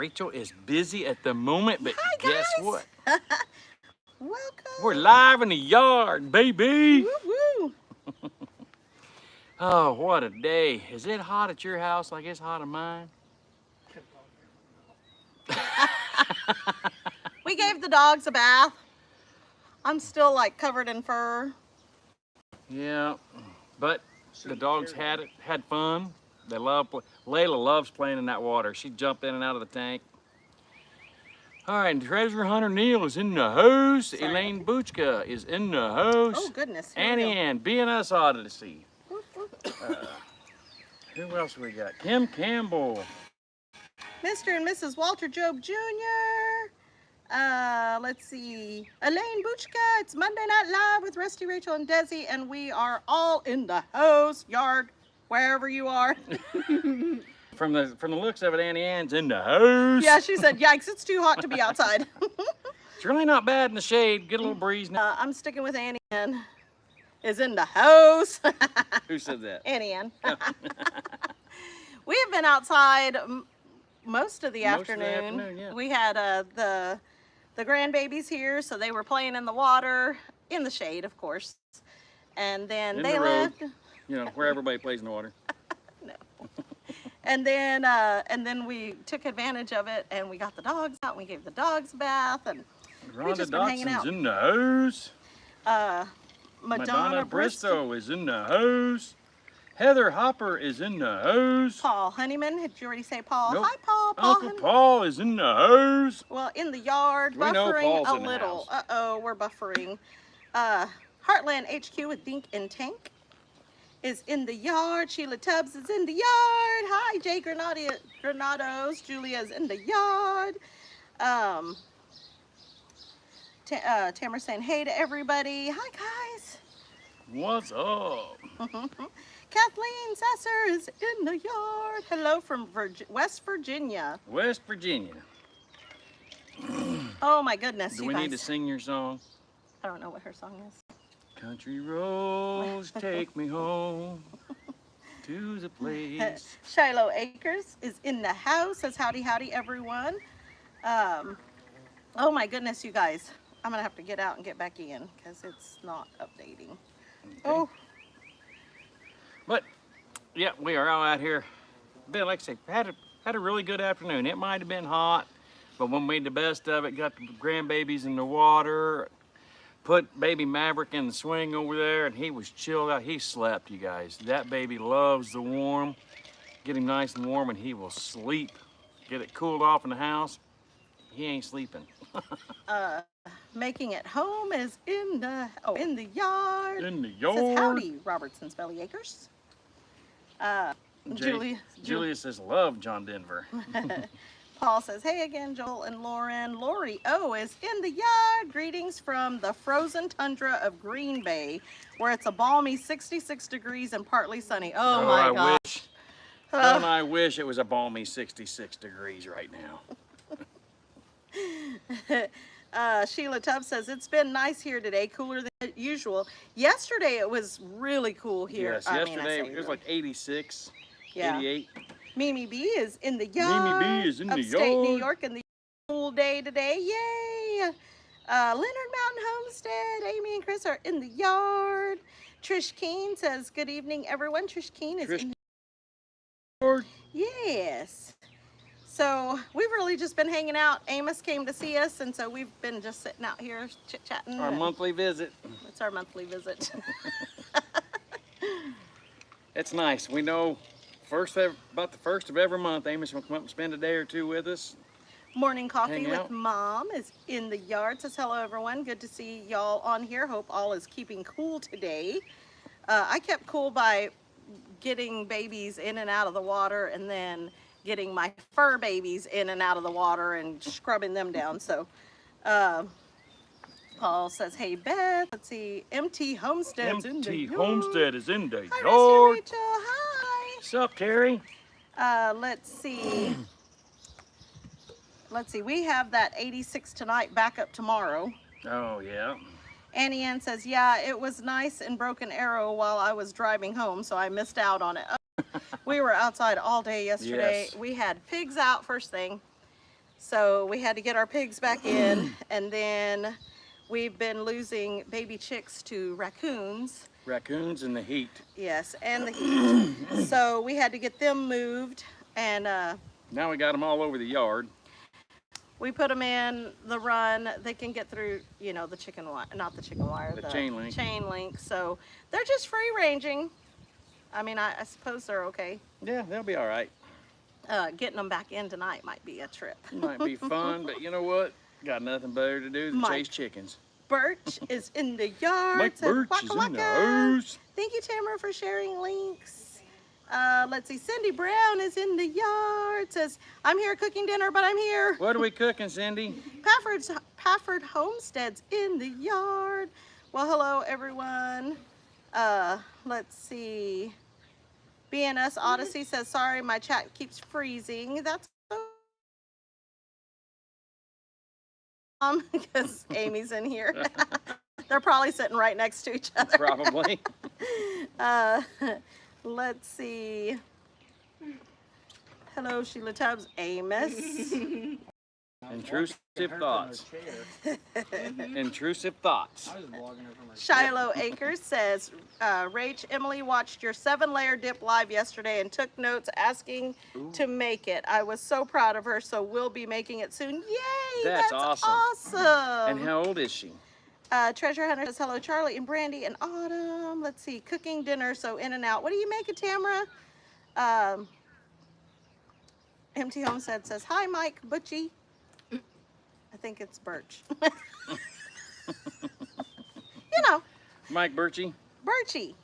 Rachel is busy at the moment, but Hi, guess guys. what? Welcome. We're live in the yard, baby. Woo woo. Oh, what a day. Is it hot at your house like it's hot at mine? We gave the dogs a bath. I'm still like covered in fur. Yeah, but the dogs had fun. They love. Layla loves playing in that water. She jumped in and out of the tank. All right, and Treasure Hunter Neil is in the house. Sorry. Elaine Buchka is in the house. Oh goodness. Here we Annie go. Ann, BNS Odyssey. Whoop, whoop. Who else we got? Kim Campbell. Mr. and Mrs. Walter Job Jr. Let's see. Elaine Buchka. It's Monday Night Live with Rusty, Rachel, and Desi, and we are all in the house, yard, wherever you are. From the looks of it, Annie Ann's in the house. Yeah, she said, yikes, it's too hot to be outside. It's really not bad in the shade. Get a little breeze now. I'm sticking with Annie Ann. Is in the house. Who said that? Annie Ann. We have been outside most of the afternoon. Yeah. We had the grandbabies here, so they were playing in the water, in the shade, of course. And then In they the road. left. You know, where everybody plays in the water. No. And then we took advantage of it, and we got the dogs out, and we gave the dogs a bath, and we've Rhonda just been hanging out. Dotson's in the house. Madonna Bristow. Bristow is in the house. Heather Hopper is in the house. Paul Honeyman. Did you already say Paul? Nope. Hi, Paul. Uncle Honeyman. Paul is in the house. Well, in the yard, We know buffering Paul's a in the little. house. Uh-oh, we're buffering. Heartland HQ with Dink and Tank is in the yard. Sheila Tubbs is in the yard. Hi, Jay Granados. Julia's in the yard. Tamara saying hey to everybody. Hi, guys. What's up? Kathleen Sasser is in the yard. Hello from West Virginia. West Virginia. Oh, my goodness, Do you we guys. need to sing your song? I don't know what her song is. Country roads take me home to the place. Shiloh Acres is in the house. Says howdy, howdy, everyone. Oh my goodness, you guys. I'm gonna have to get out and get back in because it's not updating. Okay. Oh, But yeah, we are all out here. But like I say, had a really good afternoon. It might have been hot, but we made the best of it. Got the grandbabies in the water. Put baby Maverick in the swing over there, and he was chilled out. He slept, you guys. That baby loves the warm. Get him nice and warm, and he will sleep. Get it cooled off in the house. He ain't sleeping. making it home is in the yard. In the Says yard. howdy, Robertson's Belly Acres. Julia says, love John Denver. Paul says, hey again, Joel and Lauren. Lori O is in the yard. Greetings from the frozen tundra of Green Bay, where it's a balmy 66 degrees and partly sunny. Oh my gosh. Don't I wish it was a balmy 66 degrees right now. Sheila Tubbs says, it's been nice here today, cooler than usual. Yesterday it was really cool here. Yes, yesterday it was like 86, Yeah. 88. Mimi B is in the yard. Mimi B is in the Upstate New yard. York, and the cool day today. Yay! Leonard Mountain Homestead, Amy and Chris are in the yard. Trish Keene says, good evening, everyone. Trish Keene is in the Yard. Yes. So we've really just been hanging out. Amos came to see us, and so we've been just sitting out here chit-chatting. Our monthly visit. It's our monthly visit. It's nice. We know about the first of every month, Amos will come up and spend a day or two with us. Morning coffee Hang with out. Mom is in the yard. Says hello, everyone. Good to see y'all on here. Hope all is keeping cool today. I kept cool by getting babies in and out of the water, and then getting my fur babies in and out of the water and scrubbing them down. So Paul says, hey Beth. Let's see. MT Homestead's in the MT yard. Homestead is in the Hi, yard. Rachel. Hi. What's up, Terry? Let's see. Let's see. We have that 86 tonight, back up tomorrow. Oh, yeah. Annie Ann says, yeah, it was nice in Broken Arrow while I was driving home, so I missed out on it. We were outside all day yesterday. Yes. We had pigs out first thing. So we had to get our pigs back in, and then we've been losing baby chicks to raccoons. Raccoons in the heat. Yes, and the heat. So we had to get them moved, and Now we got them all over the yard. we put them in the run. They can get through, you know, the chicken wire, not the chicken wire, The chain link. Chain link. So they're just free ranging. I mean, I suppose they're okay. Yeah, they'll be all right. Getting them back in tonight might be a trip. Might be fun, but you know what? Got nothing better to do than Mike. chase chickens. Birch is in the yard. Mike Says, Birch "Waka is in the waka." house. Thank you, Tamara, for sharing links. Let's see. Cindy Brown is in the yard. Says, I'm here cooking dinner, but I'm here. What are we cooking, Cindy? Pafford Homestead's in the yard. Well, hello, everyone. Let's see. BNS Odyssey says, sorry, my chat keeps freezing. That's because Amy's in here. They're probably sitting right next to each other. Probably. Let's see. Hello, Sheila Tubbs. Amos. Intrusive thoughts. Intrusive thoughts. Shiloh Acres says, Rach, Emily watched your 7-layer dip live yesterday and took notes asking to make it. I was so proud of her, so we'll be making it soon. Yay! That's awesome. And how old is she? Treasure Hunter says, hello, Charlie and Brandy and Autumn. Let's see, cooking dinner, so in and out. What do you make it, Tamara? Empty Homestead says, hi, Mike, Butchie. I think it's Birch. You know. Mike Birchie. Birchie.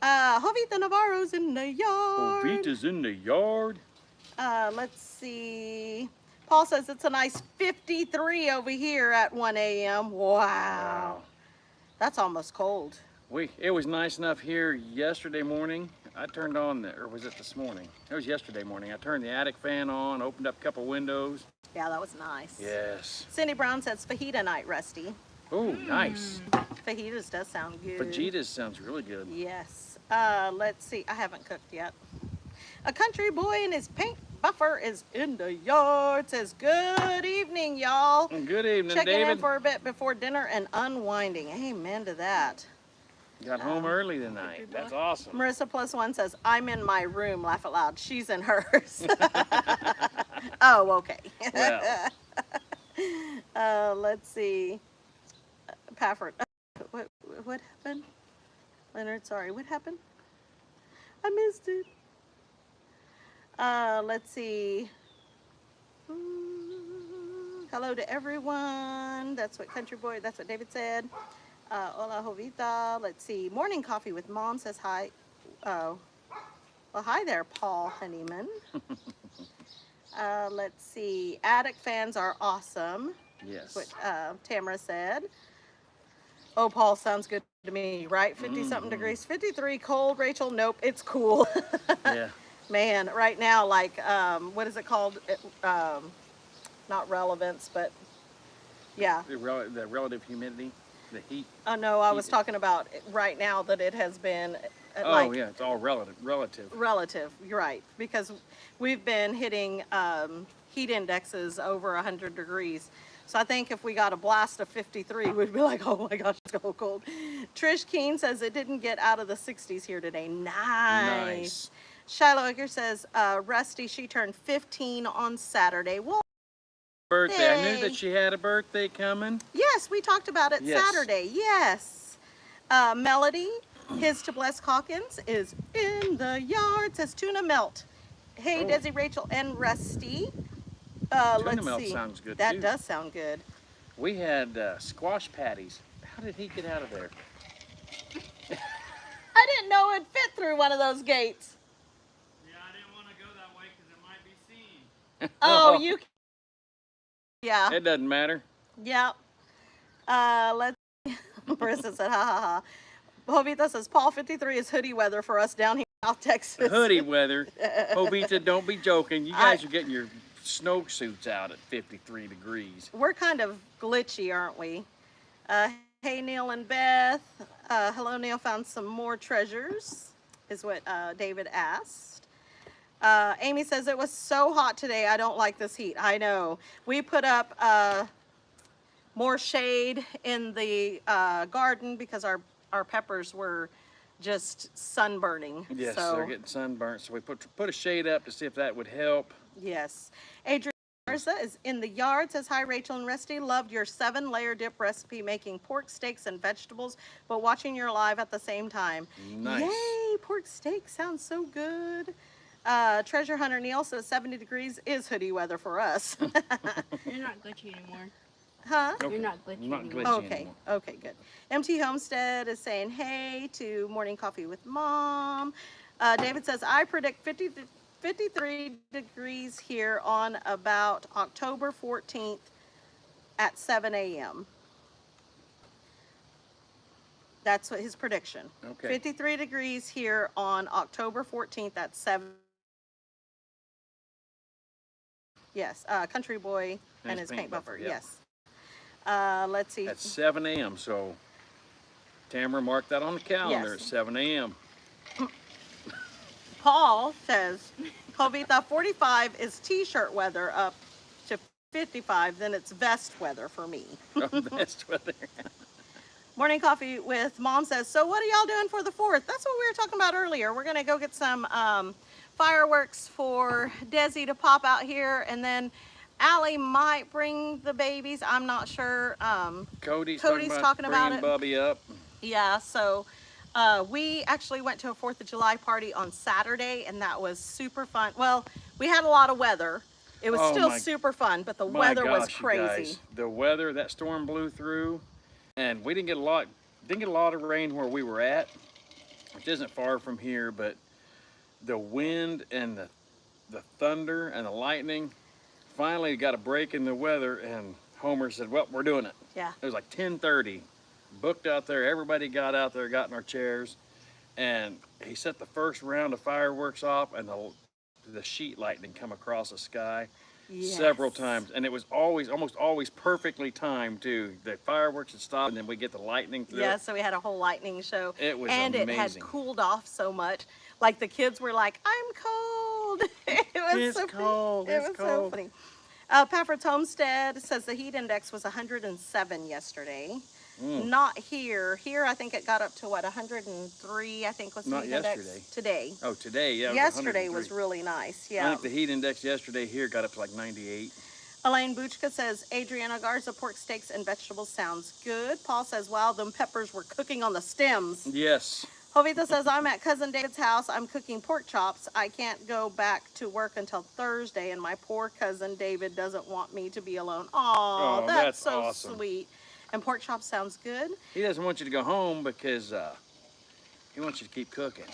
Jovita Navarro's in the yard. Jovita's in the yard. Let's see. Paul says it's a nice 53 over here at 1 a.m. Wow. That's almost cold. It was nice enough here yesterday morning. I turned on or was it this morning? It was yesterday morning. I turned the attic fan on, opened up a couple windows. Yeah, that was nice. Yes. Cindy Brown says fajita night, Rusty. Oh, nice. Fajitas does sound good. Fajitas sounds really good. Yes. Let's see. I haven't cooked yet. A country boy in his pink buffer is in the yard. Says, good evening, y'all. Good evening, Checking David. in for a bit before dinner and unwinding. Amen to that. Got home early tonight. That's awesome. Marissa +1 says, I'm in my room. Laugh out loud. She's in hers. Oh, okay. Well. Let's see. Pafford. What happened? Leonard, sorry. What happened? I missed it. Let's see. Hello to everyone. That's what Country Boy, that's what David said. Hola, Jovita. Let's see. Morning Coffee with Mom says hi. Oh. Well, hi there, Paul Honeyman. Let's see. Attic fans are awesome. Yes. What Tamara said. Oh, Paul, sounds good to me, right? 50-something degrees. 53, cold, Rachel. Nope, it's cool. Yeah. Man, right now, like, what is it called? Not relevance, but yeah. The relative humidity, the heat. Oh, no, I was talking about right now that it has been Oh, yeah, it's all relative. relative, you're right, because we've been hitting heat indexes over 100 degrees. So I think if we got a blast of 53, we'd be like, oh my gosh, it's so cold. Trish Keene says it didn't get out of the 60s here today. Nice. Shiloh Egger says, Rusty, she turned 15 on Saturday. Well, Birthday. I knew that she had a birthday coming. yes, we talked about it Saturday. Yes. Melody, his to Bless Hawkins, is in the yard. Says tuna melt. Hey, Desi, Rachel, and Rusty. Tuna melt sounds good, That too. does sound good. We had squash patties. How did he get out of there? I didn't know it fit through one of those gates. Yeah, I didn't want to go that way because it might be seen. Oh, you. Yeah. It doesn't matter. Yeah. Let's. Marissa said, ha ha ha. Jovita says, Paul 53 is hoodie weather for us down here in South Texas. Hoodie weather. Jovita, don't be joking. You guys are getting your snowsuits out at 53 degrees. We're kind of glitchy, aren't we? Hey, Neil and Beth. Hello, Neil. Found some more treasures, is what David asked. Amy says, it was so hot today. I don't like this heat. I know. We put up more shade in the garden because our peppers were just sunburning. Yes, so, they're getting sunburnt, so we put a shade up to see if that would help. Yes. Adrian Garza is in the yard, says, hi, Rachel and Rusty. Loved your 7-layer dip recipe, making pork steaks and vegetables, but watching your live at the same time. Nice. Yay, pork steak sounds so good. Treasure Hunter Neil says 70 degrees is hoodie weather for us. You're not glitchy anymore. Huh? You're not glitchy Not anymore. glitchy Okay, anymore. okay, good. MT Homestead is saying hey to Morning Coffee with Mom. David says, I predict 53 degrees here on about October 14th at 7 a.m. That's what his prediction. Okay. 53 degrees here on October 14th at 7. Yes, Country Boy and his paint buffer, yep. yes. Let's see. At 7 a.m. So Tamara, mark that on the calendar Yes. at 7 a.m. Paul says, Jovita, 45 is t-shirt weather up to 55, then it's vest weather for me. Best weather. Morning Coffee with Mom says, so what are y'all doing for the 4th? That's what we were talking about earlier. We're going to go get some fireworks for Desi to pop out here, and then Allie might bring the babies. I'm not sure. Cody's talking about bringing it. Bubby up. Yeah, so we actually went to a 4th of July party on Saturday, and that was super fun. Well, we had a lot of weather. It was Oh still my- super fun, but the My weather was gosh, you crazy. guys. The weather, that storm blew through, and we didn't get a lot of rain where we were at, which isn't far from here, but the wind and the thunder and the lightning finally got a break in the weather, and Homer said, well, we're doing it. Yeah. It was like 10:30, booked out there. Everybody got out there, got in our chairs, and he set the first round of fireworks off, and the sheet lightning come across the sky several Yes. times, and it was almost always perfectly timed too. The fireworks would stop, and then we get the lightning through. Yeah, so we had a whole lightning show. It was and it had amazing. cooled off so much. Like the kids were like, I'm cold. It was It's so cold, It it's was so cold. funny. Pafford's Homestead says the heat index was 107 yesterday. Not here. Here, I think it got up to what, 103, I think was the Not heat yesterday. index today. Oh, today, yeah. it was Yesterday 103. was really nice. I Yeah. think the heat index yesterday here got up to like 98. Elaine Buchka says, Adriana Garza, pork steaks and vegetables sounds good. Paul says, wow, them peppers were cooking on the stems. Yes. Jovita says, I'm at Cousin David's house. I'm cooking pork chops. I can't go back to work until Thursday, and my poor cousin David doesn't want me to be alone. Aw, Oh, that's that's so awesome. sweet. And pork chops sounds good. He doesn't want you to go home because he wants you to keep cooking.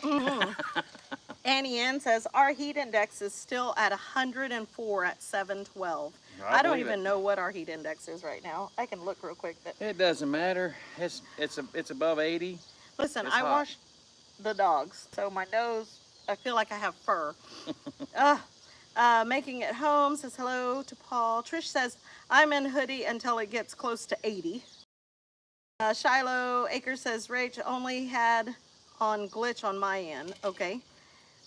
Annie Ann says, our heat index is still at 104 at 7:12. I I don't believe even it. know what our heat index is right now. I can look real quick. But It doesn't matter. It's above 80. listen, It's I hot. washed the dogs, so my nose, I feel like I have fur. Making it home says hello to Paul. Trish says, I'm in hoodie until it gets close to 80. Shiloh Akers says, Rach only had on glitch on my end. Okay.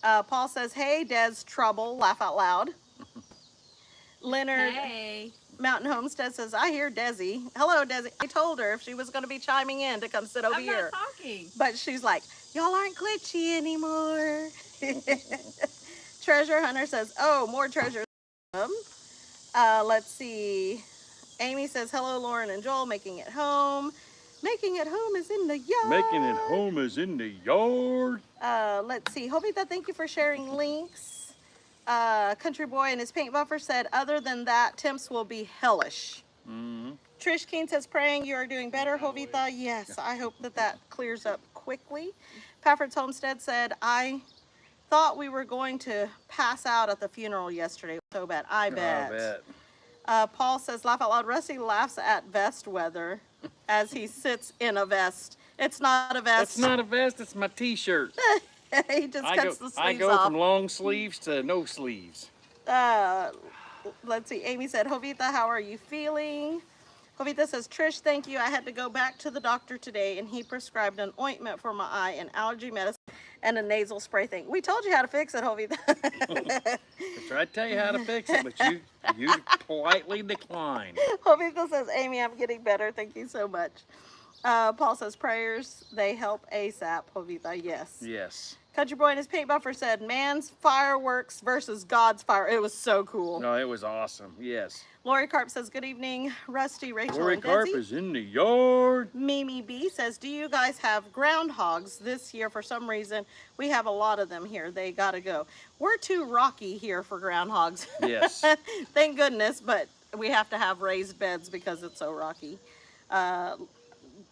Paul says, hey, Des Trouble, laugh out loud. Leonard Hey. Mountain Homestead says, I hear Desi. Hello, Desi. I told her if she was going to be chiming in to come sit over I'm here. not talking. But she's like, y'all aren't glitchy anymore. Treasure Hunter says, oh, more treasures. Let's see. Amy says, hello, Lauren and Joel, making it home. Making it home is in the yard. Making it home is in the yard. Let's see. Jovita, thank you for sharing links. Country Boy and his paint buffer said, other than that, temps will be hellish. Trish Keen says, praying you are doing better, Jovita. Yes, I hope that clears up quickly. Pafford's Homestead said, I thought we were going to pass out at the funeral yesterday. So bad. I bet. I bet. Paul says, laugh out loud. Rusty laughs at vest weather as he sits in a vest. It's not a vest. It's not a vest, it's my t-shirt. He just cuts the sleeves I go off. from long sleeves to no sleeves. Let's see. Amy said, Jovita, how are you feeling? Jovita says, Trish, thank you. I had to go back to the doctor today, and he prescribed an ointment for my eye and allergy medicine and a nasal spray thing. We told you how to fix it, Jovita. I tried to tell you how to fix it, but you politely declined. Jovita says, Amy, I'm getting better. Thank you so much. Paul says, prayers, they help ASAP. Jovita, yes. Yes. Country Boy and his paint buffer said, man's fireworks versus God's fire. It was so cool. No, it was awesome. Yes. Lori Carp says, good evening, Rusty, Rachel, Lori and Carp Desi. is in the yard. Mimi B says, do you guys have groundhogs this year? For some reason, we have a lot of them here. They gotta go. We're too rocky here for groundhogs. Yes. Thank goodness, but we have to have raised beds because it's so rocky.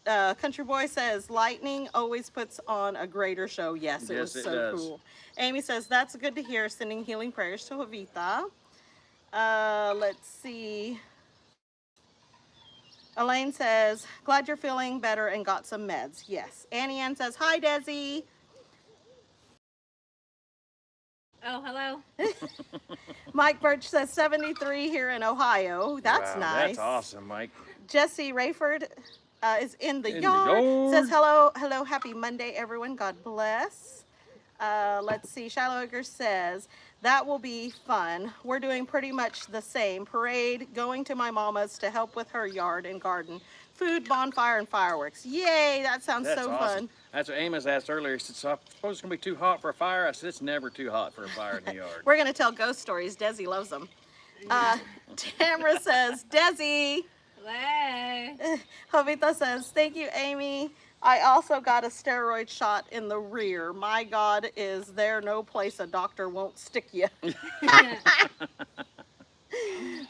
Country Boy says, lightning always puts on a greater show. Yes, it was Yes, it so does. cool. Amy says, that's good to hear, sending healing prayers to Jovita. Let's see. Elaine says, glad you're feeling better and got some meds. Yes. Annie Ann says, hi, Desi. Oh, hello. Mike Birch says, 73 here in Ohio. That's Wow, nice. That's awesome, Mike. Jesse Rayford is in the In the yard. yard. Says, hello, happy Monday, everyone. God bless. Let's see. Shiloh Egger says, that will be fun. We're doing pretty much the same. Parade, going to my mama's to help with her yard and garden. Food, bonfire, and fireworks. Yay, that sounds That's so awesome. fun. That's what Amos asked earlier. He said, so I suppose it's going to be too hot for a fire? I said, it's never too hot for a fire in the yard. We're going to tell ghost stories. Desi loves them. Tamara says, Desi. Hello. Jovita says, thank you, Amy. I also got a steroid shot in the rear. My God, is there no place a doctor won't stick you?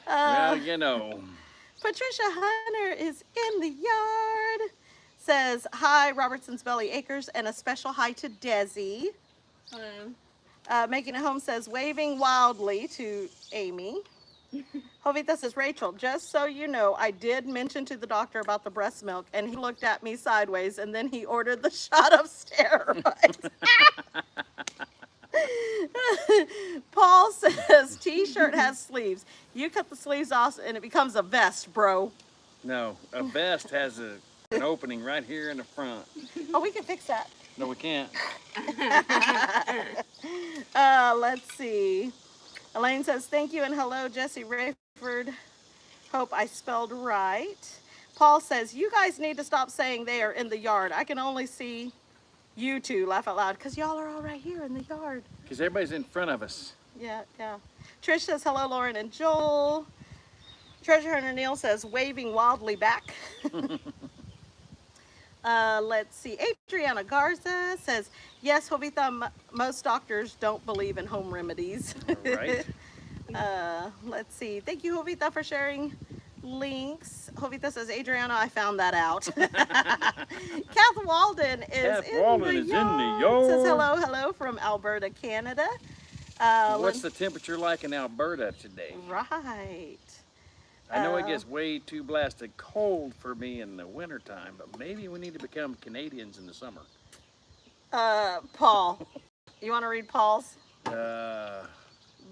Well, you know. Patricia Hunter is in the yard. Says, hi, Robertson's Belly Acres, and a special hi to Desi. Hello. Making it home says, waving wildly to Amy. Jovita says, Rachel, just so you know, I did mention to the doctor about the breast milk, and he looked at me sideways, and then he ordered the shot of steroids. Paul says, t-shirt has sleeves. You cut the sleeves off, and it becomes a vest, bro. No, a vest has an opening right here in the front. Oh, we can fix that. No, we can't. Let's see. Elaine says, thank you and hello, Jesse Rayford. Hope I spelled right. Paul says, you guys need to stop saying they are in the yard. I can only see you two, laugh out loud, because y'all are all right here in the yard. Because everybody's in front of us. Yeah. Trish says, hello, Lauren and Joel. Treasure Hunter Neil says, waving wildly back. Let's see. Adriana Garza says, yes, Jovita, most doctors don't believe in home remedies. All right. Let's see. Thank you, Jovita, for sharing links. Jovita says, Adriana, I found that out. Kath Walden is in the yard. Says hello from Alberta, Canada. What's the temperature like in Alberta today? Right. I know it gets way too blasted cold for me in the wintertime, but maybe we need to become Canadians in the summer. Paul, you want to read Paul's? Uh,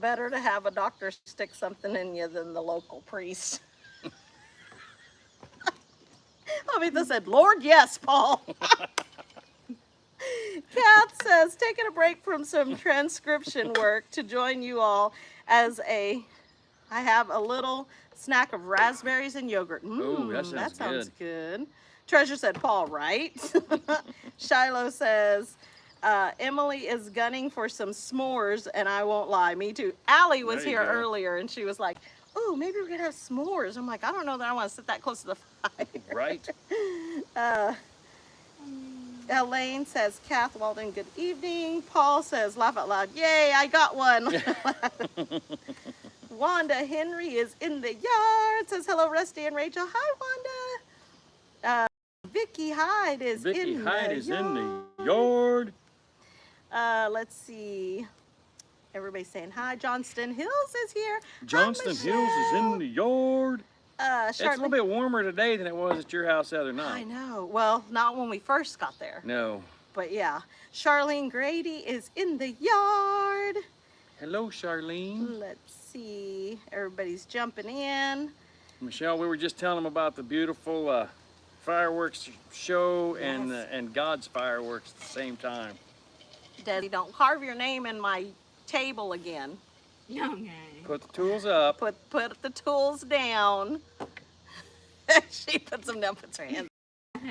Better to have a doctor stick something in you than the local priest. Jovita said, Lord, yes, Paul. Kath says, taking a break from some transcription work to join you all as I have a little snack of raspberries and yogurt. Ooh, that sounds good. Treasure said, Paul, right? Shiloh says, Emily is gunning for some s'mores, and I won't lie, me too. Allie was There you here go. earlier, and she was like, oh, maybe we're gonna have s'mores. I'm like, I don't know that I want to sit that close to the fire. right? Elaine says, Kath Walden, good evening. Paul says, laugh out loud, yay, I got one. Wanda Henry is in the yard, says, hello, Rusty and Rachel. Hi, Wanda. Vicky Hyde is in the yard. Let's see. Everybody's saying hi. Johnston Hills is here. Johnston Hills is in the yard. It's a little bit warmer today than it was at your house the other night. I know. Well, not when we first got there. No. But yeah. Charlene Grady is in the yard. Hello, Charlene. Let's see. Everybody's jumping in. Michelle, we were just telling them about the beautiful fireworks show Yes. and God's fireworks at the same time. Desi, don't carve your name in my table again. Okay. Put the tools up. Put the tools down. She puts them down, puts her hands.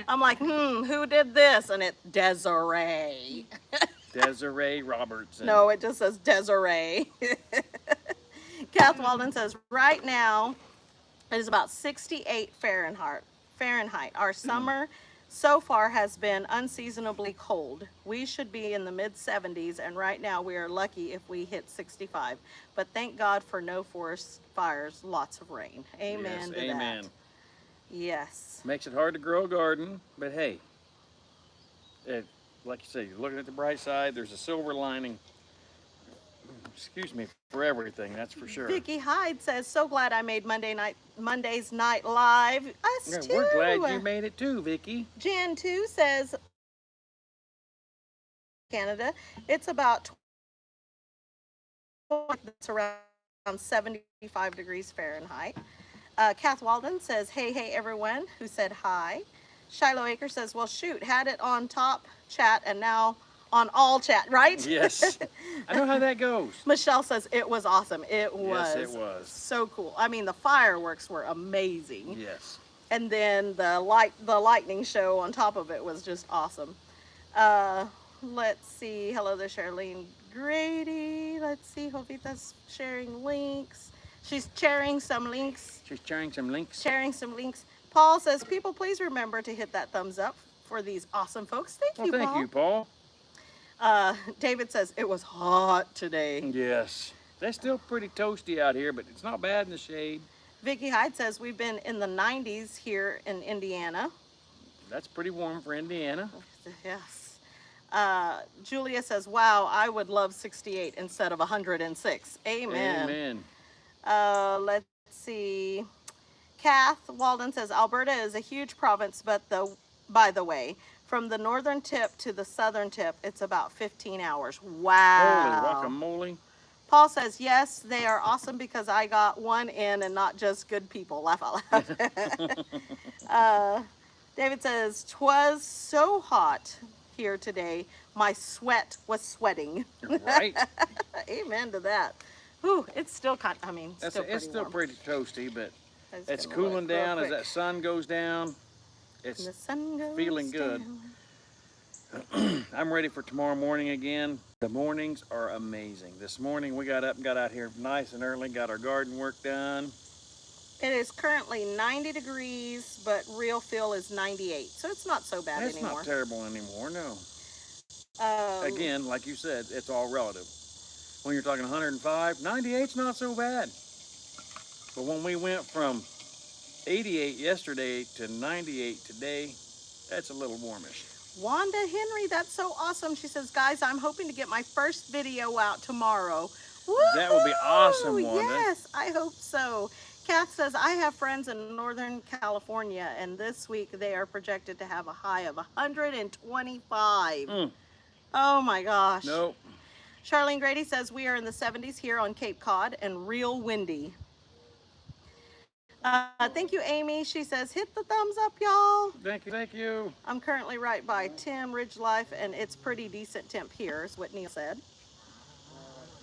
I'm like, who did this? And it's Desiree. Desiree Robertson. No, it just says Desiree. Kath Walden says, right now it is about 68 Fahrenheit. Our summer so far has been unseasonably cold. We should be in the mid 70s, and right now we are lucky if we hit 65. But thank God for no forest fires, lots of rain. Amen Yes, to amen. that. Yes. Makes it hard to grow a garden, but hey, like you say, you're looking at the bright side. There's a silver lining. Excuse me, for everything, that's for sure. Vicky Hyde says, so glad I made Monday's night live. Us Yeah, too. we're glad you made it too, Vicky. Jan 2 says, Canada, it's about it's around 75 degrees Fahrenheit. Kath Walden says, hey everyone who said hi. Shiloh Acre says, well shoot, had it on top chat and now on all chat, right? Yes, I know how that goes. Michelle says it was awesome. It was. Yes, it was. So cool. I mean, the fireworks were amazing. Yes. And then the lightning show on top of it was just awesome. Let's see. Hello there, Charlene Grady. Let's see. Jovita's sharing links. She's sharing some links. She's sharing some links. Sharing some links. Paul says, people, please remember to hit that thumbs up for these awesome folks. Thank you, Paul. Thank you, Paul. David says, it was hot today. Yes. It's still pretty toasty out here, but it's not bad in the shade. Vicky Hyde says, we've been in the 90s here in Indiana. That's pretty warm for Indiana. Yes. Julia says, wow, I would love 68 instead of 106. Amen. Amen. Let's see. Kath Walden says, Alberta is a huge province, but by the way, from the northern tip to the southern tip, it's about 15 hours. Wow. Holy guacamole. Paul says, yes, they are awesome because I got one in and not just good people. Laugh out loud. David says, 'twas so hot here today, my sweat was sweating. Right. Amen to that. Whew, it's still It's still warm. pretty toasty, but Just it's gonna cooling look real down as quick. that sun goes down. And It's the sun goes feeling good. down. I'm ready for tomorrow morning again. The mornings are amazing. This morning we got up and got out here nice and early, got our garden work done. It is currently 90 degrees, but real feel is 98. So it's not so bad It's anymore. not terrible anymore, no. Um, Again, like you said, it's all relative. When you're talking 105, 98's not so bad. But when we went from 88 yesterday to 98 today, that's a little warmish. Wanda Henry, that's so awesome. She says, guys, I'm hoping to get my first video out tomorrow. That would be awesome, Woohoo! Wanda. Yes, I hope so. Kath says, I have friends in Northern California, and this week they are projected to have a high of 125. Oh my gosh. Nope. Charlene Grady says, we are in the 70s here on Cape Cod and real windy. Thank you, Amy. She says, hit the thumbs up, y'all. Thank you, thank you. I'm currently right by Tim Ridge Life, and it's pretty decent temp here, is what Neil said.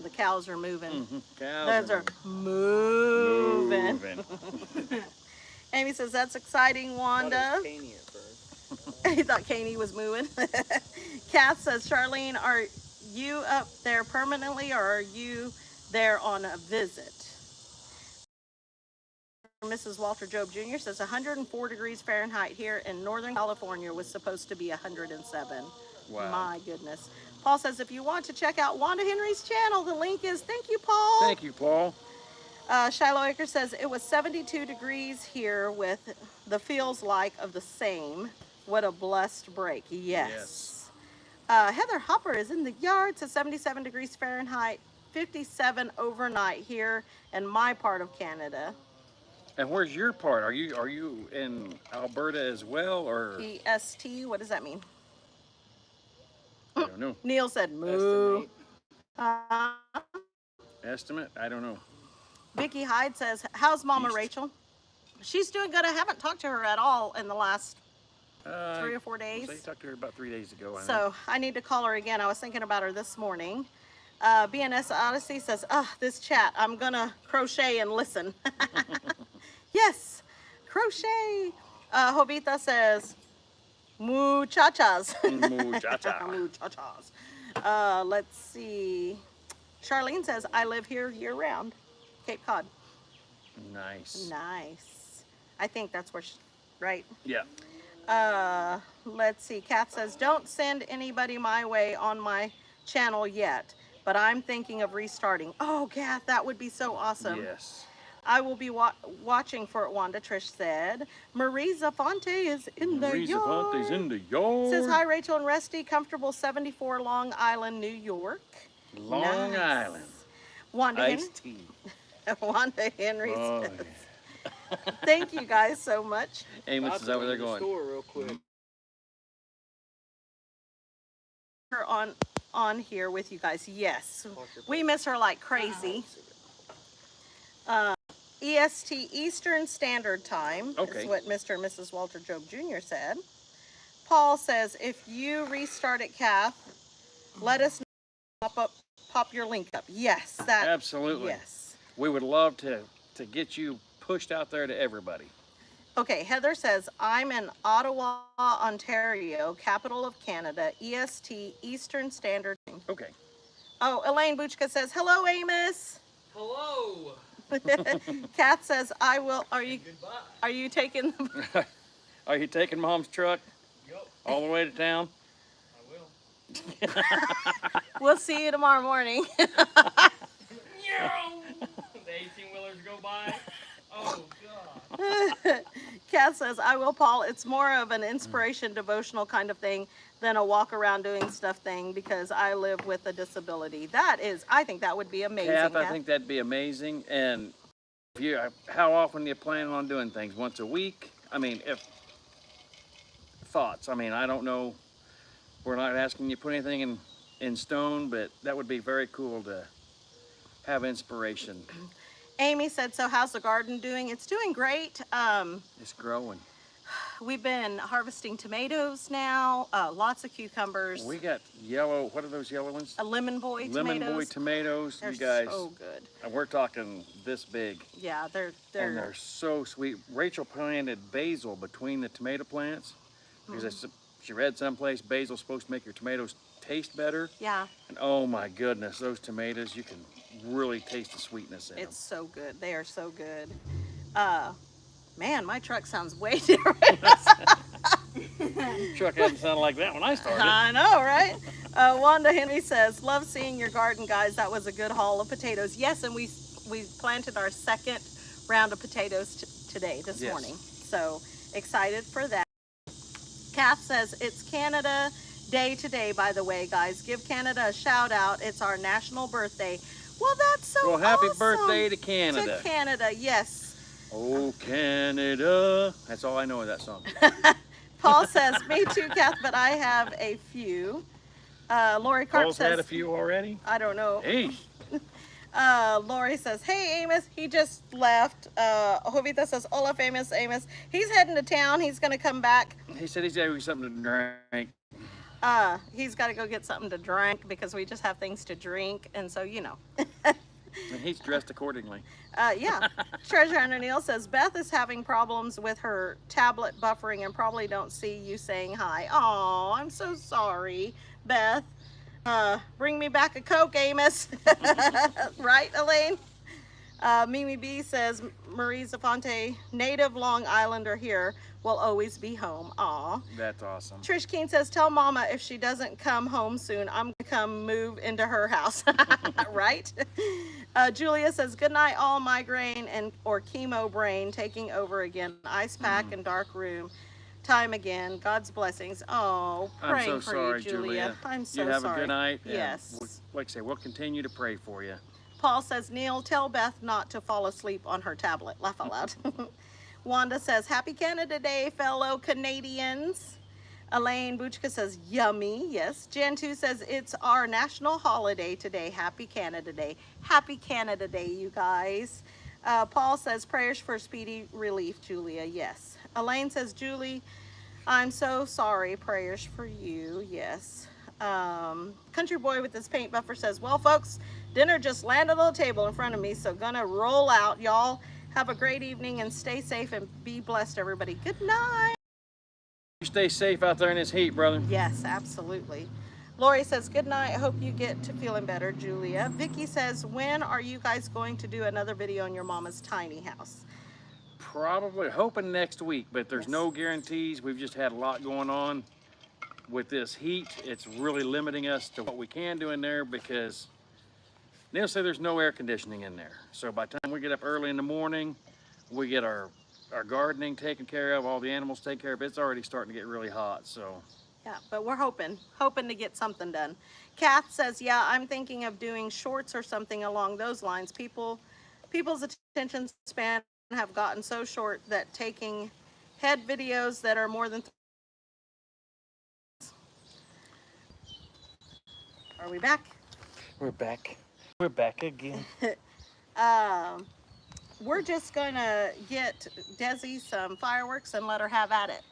The cows are moving. Cows Those are moving. Amy says, that's exciting, Wanda. He thought Caney was moving. Kath says, Charlene, are you up there permanently or are you there on a visit? Mrs. Walter Job Jr. says 104 degrees Fahrenheit here in Northern California was supposed to be 107. Wow. My goodness. Paul says, if you want to check out Wanda Henry's channel, the link is, thank you, Paul. Thank you, Paul. Shiloh Acre says it was 72 degrees here with the feels like of the same. What a blessed break. Yes. Heather Hopper is in the yard, says 77 degrees Fahrenheit, 57 overnight here in my part of Canada. And where's your part? Are you in Alberta as well, or? EST, what does that mean? I don't know. Neil said moo. Estimate? I don't know. Vicky Hyde says, how's Mama East. Rachel? She's doing good. I haven't talked to her at all in the last 3 or 4 days. So you talked to her about 3 days ago. I think. So I need to call her again. I was thinking about her this morning. BNS Odyssey says, this chat, I'm gonna crochet and listen. Yes, crochet. Jovita says, muchachas. Muchacha. Muchachas. Let's see. Charlene says, I live here year round. Cape Cod. Nice. Nice. I think that's where she, right? Yeah. Let's see. Kath says, don't send anybody my way on my channel yet, but I'm thinking of restarting. Oh, Kath, that would be so awesome. Yes. I will be watching for it, Wanda, Trish said. Marie Zafonte is in the Marie yard. Zafonte's in the yard. Says, hi, Rachel and Rusty. Comfortable 74 Long Island, New York. Long Nice. Island. Wanda Henry, Iced tea. Wanda Henry Oh, says, yeah. thank you guys so much. Amos is over there going. Store real quick. Her on here with you guys. Yes, we miss her like crazy. EST Eastern Standard Time Okay. is what Mr. and Mrs. Walter Job Jr. said. Paul says, if you restart it, Kath, let us know. Pop your link up. Yes, that. Absolutely. Yes. We would love to get you pushed out there to everybody. Okay, Heather says, I'm in Ottawa, Ontario, capital of Canada, EST Eastern Standard Time. Okay. Oh, Elaine Buchka says, hello, Amos. Hello. Kath says, I will. Are Goodbye. you taking the Are you taking Mom's truck Yup, all the way to town? I will. We'll see you tomorrow morning. The 18-wheelers go by. Oh, God. Kath says, I will, Paul. It's more of an inspiration, devotional kind of thing than a walk around doing stuff thing because I live with a disability. I think that would be amazing. Kath, I think that'd be amazing. And how often do you plan on doing things? Once a week? I mean, thoughts. I mean, I don't know. We're not asking you to put anything in stone, but that would be very cool to have inspiration. Amy said, so how's the garden doing? It's doing great. It's growing. We've been harvesting tomatoes now, lots of cucumbers, We got yellow, what are those yellow ones? a lemon boy Lemon tomatoes. boy tomatoes, They're you guys. so good. And we're talking this big. Yeah, And they're so sweet. Rachel planted basil between the tomato plants because she read someplace basil's supposed to make your tomatoes taste better. yeah, And oh my goodness, those tomatoes, you can really taste the sweetness in it's so good. They are so good. Man, my truck sounds way different. them. Truck hadn't sounded like that when I started. I know, right? Wanda Henry says, love seeing your garden, guys. That was a good haul of potatoes. Yes, and we planted our second round of potatoes today, this Yes. morning. So excited for that. Kath says, it's Canada Day today, by the way, guys. Give Canada a shout out. It's our national birthday. Well, that's so Well, happy awesome. birthday to Canada. To Canada, yes. Oh, Canada. That's all I know of that song. Paul says, me too, Kath, but I have a few. Lori Carp Paul's says, had a few already. I don't know. Hey, Lori says, hey, Amos, he just left. Jovita says, hola, Amos. He's heading to town. He's going to come back. he said he's got to get something to drink. He's got to go get something to drink because we just have things to drink. And so, you know. And he's dressed accordingly. Yeah. Treasure Hunter Neal says, Beth is having problems with her tablet buffering and probably don't see you saying hi. Oh, I'm so sorry, Beth. Bring me back a Coke, Amos. Right, Elaine? Mimi B says, Marie Zafonte, native Long Islander here, will always be home. Aw. That's awesome. Trish Keene says, tell Mama if she doesn't come home soon, I'm gonna come move into her house. Right? Julia says, good night, all migraine or chemo brain taking over again. Ice pack and dark room. Time again. God's blessings. Oh, I'm praying so for sorry, you, Julia. I'm so you have sorry. a good night. and Yes. like I say, we'll continue to pray for you. Paul says, Neil, tell Beth not to fall asleep on her tablet. Laugh out loud. Wanda says, happy Canada Day, fellow Canadians. Elaine Buchka says, yummy. Yes. Jen 2 says, it's our national holiday today. Happy Canada Day. Happy Canada Day, you guys. Paul says, prayers for speedy relief, Julia. Yes. Elaine says, Julie, I'm so sorry. Prayers for you. Yes. Country Boy with his paint buffer says, well, folks, dinner just landed on the table in front of me, so gonna roll out. Y'all have a great evening and stay safe and be blessed, everybody. Good night. You stay safe out there in this heat, brother. Yes, absolutely. Lori says, good night. I hope you get to feeling better, Julia. Vicky says, when are you guys going to do another video on your mama's tiny house? Probably hoping next week, but there's Yes. no guarantees. We've just had a lot going on with this heat. It's really limiting us to what we can do in there because they'll say there's no air conditioning in there. So by the time we get up early in the morning, we get our gardening taken care of, all the animals taken care of. It's already starting to get really hot. So Yeah, but we're hoping to get something done. Kath says, yeah, I'm thinking of doing shorts or something along those lines. People's attention span have gotten so short that taking head videos that are more than... Are we back? we're back. We're back again. We're just gonna get Desi some fireworks and let her have at it.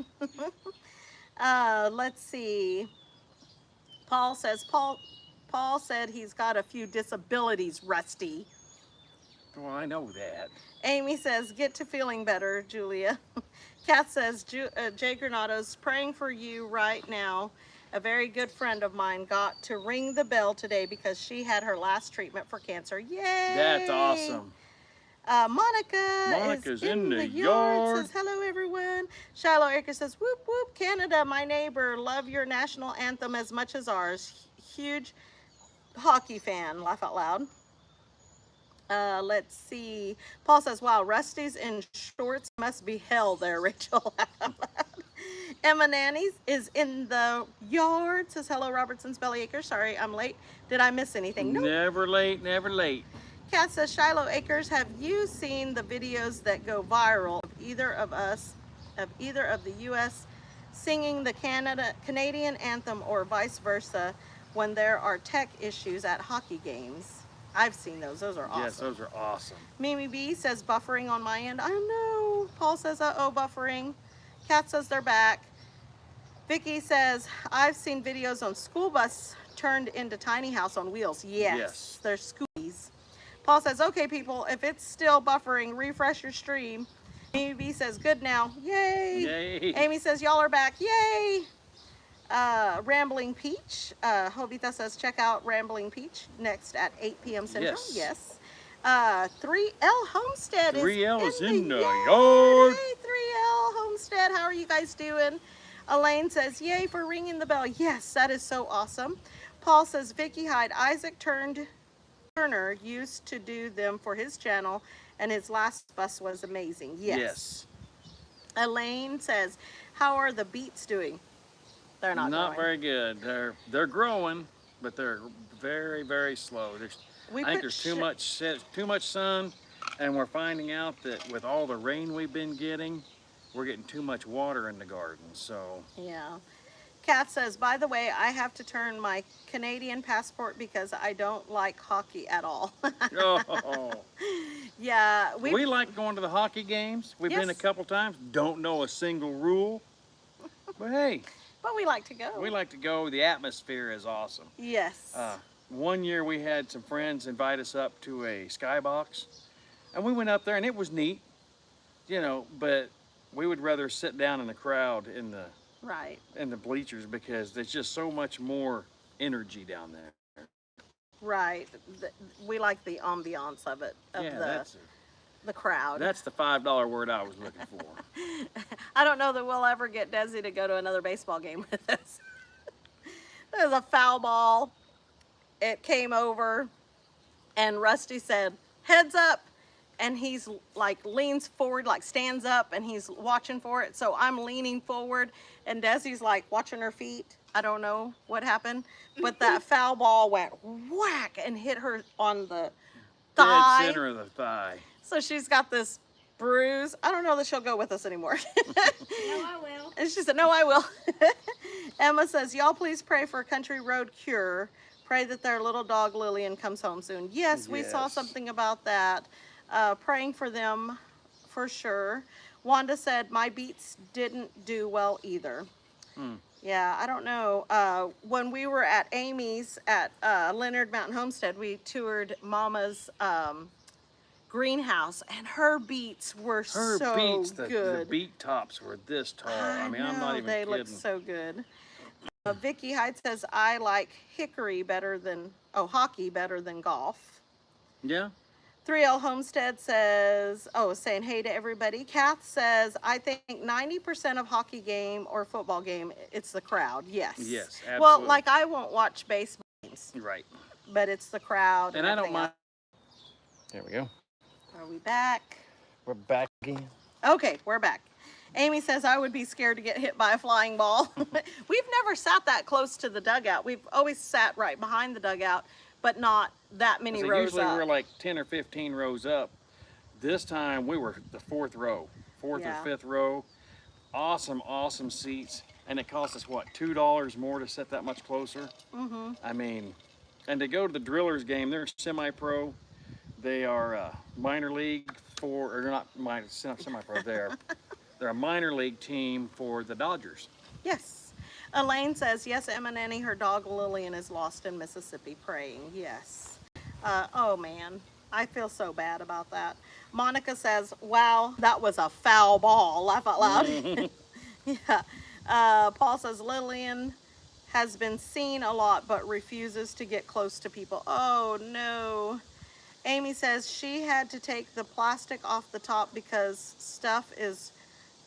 Let's see. Paul said he's got a few disabilities, Rusty. Well, I know that. Amy says, get to feeling better, Julia. Kat says, Jay Granato's praying for you right now. A very good friend of mine got to ring the bell today because she had her last treatment for cancer. Yay! That's awesome. Monica's in the yard. Says, hello, everyone. Shiloh Acre says, whoop, whoop, Canada, my neighbor. Love your national anthem as much as ours. Huge hockey fan. Laugh out loud. Let's see. Paul says, wow, Rusty's in shorts must be hell there, Rachel. Emma Nannies is in the yard. Says, hello, Robertson's Bellyacre. Sorry, I'm late. Did I miss anything? Nope. Never late, never late. Kat says, Shiloh Acres, have you seen the videos that go viral of either of the U.S. singing the Canadian anthem or vice versa when there are tech issues at hockey games? I've seen those. Those are awesome. Yes, those are awesome. Mimi B says, buffering on my end. I know. Paul says, uh-oh, buffering. Kat says they're back. Vicky says, I've seen videos on school bus turned into tiny house on wheels. Yes. They're scooties. Paul says, okay, people, if it's still buffering, refresh your stream. Amy B says, good now. Yay. Yay. Amy says, y'all are back. Yay. Rambling Peach. Jovita says, check out Rambling Peach next at 8 p.m. Central. Yes. 3L Homestead 3L is in the yard. yard. Hey, 3L Homestead. How are you guys doing? Elaine says, yay for ringing the bell. Yes, that is so awesome. Paul says, Vicky Hyde, Isaac Turner used to do them for his channel, and his last bus was amazing. Yes. Elaine says, how are the beets doing? They're not growing. very good. They're growing, but they're very, very slow. I think there's too much sun, and we're finding out that with all the rain we've been getting, we're getting too much water in the garden. So yeah. Kat says, by the way, I have to turn my Canadian passport because I don't like hockey at all. oh. Yeah, we like going to the hockey games. We've been a couple times. Don't know a single rule, but hey. But we like to go. We like to go. The atmosphere is awesome. Yes. One year we had some friends invite us up to a skybox, and we went up there, and it was neat, you know, but we would rather sit down in the crowd in the bleachers because there's just so much more energy down there. Right. We like the ambiance of it, the crowd. That's the $5 word I was looking for. I don't know that we'll ever get Desi to go to another baseball game with us. There's a foul ball. It came over, and Rusty said, heads up. And he's like leans forward, like stands up, and he's watching for it. So I'm leaning forward, and Desi's like watching her feet. I don't know what happened, but that foul ball went whack and hit her on the thigh. Dead center of the thigh. So she's got this bruise. I don't know that she'll go with us anymore. No, I will. And she said, no, I will. Emma says, y'all please pray for Country Road Cure. Pray that their little dog Lillian comes home soon. Yes, we saw something about that. Praying for them for sure. Wanda said, my beets didn't do well either. Yeah, I don't know. When we were at Amy's at Leonard Mountain Homestead, we toured Mama's greenhouse, and her beets were Her so beets, good. the beet tops were this tall. I mean, I'm not know, even they kidding. look so good. Vicky Hyde says, I like hickory better than, hockey better than golf. Yeah. 3L Homestead says, saying hey to everybody. Kath says, I think 90% of hockey game or football game, it's the crowd. Yes. Yes, Well, absolutely. like I won't watch baseball games, Right. but it's the crowd. And I don't everything mind. else. There we go. Are we back? We're back again. Okay, we're back. Amy says, I would be scared to get hit by a flying ball. We've never sat that close to the dugout. We've always sat right behind the dugout, but not that many So rows usually up. we're like 10 or 15 rows up. This time we were the fourth row, Yeah. or fifth row. Awesome, awesome seats. And it cost us, what, $2 more to sit that much closer? Mm-hmm. I mean, and to go to the Drillers game, they're semi-pro. They are minor league or not semi-pro there. They're a minor league team for the Dodgers. Yes. Elaine says, yes, Emma Nanny, her dog Lillian is lost in Mississippi praying. Yes. Oh man, I feel so bad about that. Monica says, wow, that was a foul ball. Laugh out loud. Yeah. Paul says, Lillian has been seen a lot but refuses to get close to people. Oh no. Amy says she had to take the plastic off the top because stuff is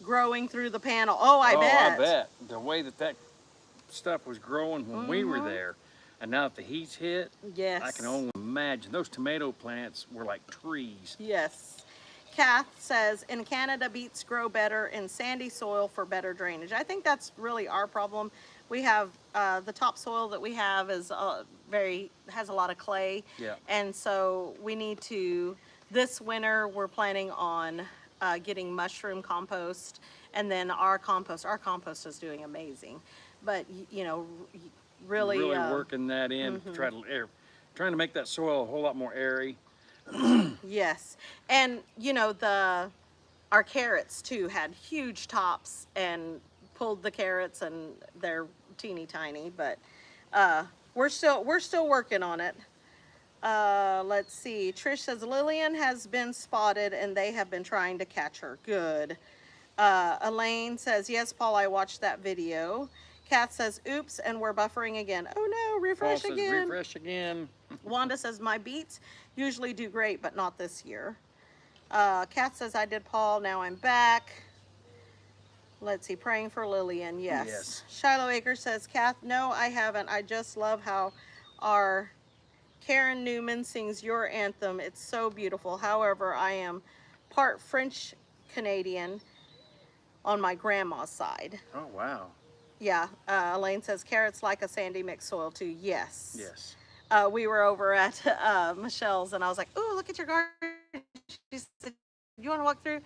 growing through the panel. Oh, I bet. I bet. The way that stuff was growing when we were there, and now that the heat's hit, Yes. I can only imagine. Those tomato plants were like trees. Yes. Kath says, in Canada, beets grow better in sandy soil for better drainage. I think that's really our problem. We have, the topsoil that we have is has a lot of clay. Yeah. And so we need to, this winter, we're planning on getting mushroom compost, and then our compost is doing amazing. But, you know, really working that in, trying to make that soil a whole lot more airy. Yes. And you know, our carrots too had huge tops, and pulled the carrots, and they're teeny tiny, but we're still working on it. Let's see. Trish says Lillian has been spotted and they have been trying to catch her. Good. Elaine says, yes, Paul, I watched that video. Kath says, oops, and we're buffering again. Oh no, refresh Paul says, again. refresh again. Wanda says, my beets usually do great, but not this year. Kath says, I did, Paul, now I'm back. Let's see, praying for Lillian, yes. Yes. Shiloh Acres says, Kath, no, I haven't. I just love how our Karen Newman sings your anthem. It's so beautiful. However, I am part French Canadian on my grandma's side. Oh, wow. Yeah, Elaine says, carrots like a sandy mixed soil too. Yes. Yes. We were over at Michelle's, and I was like, ooh, look at your garden. She said, you want to walk through?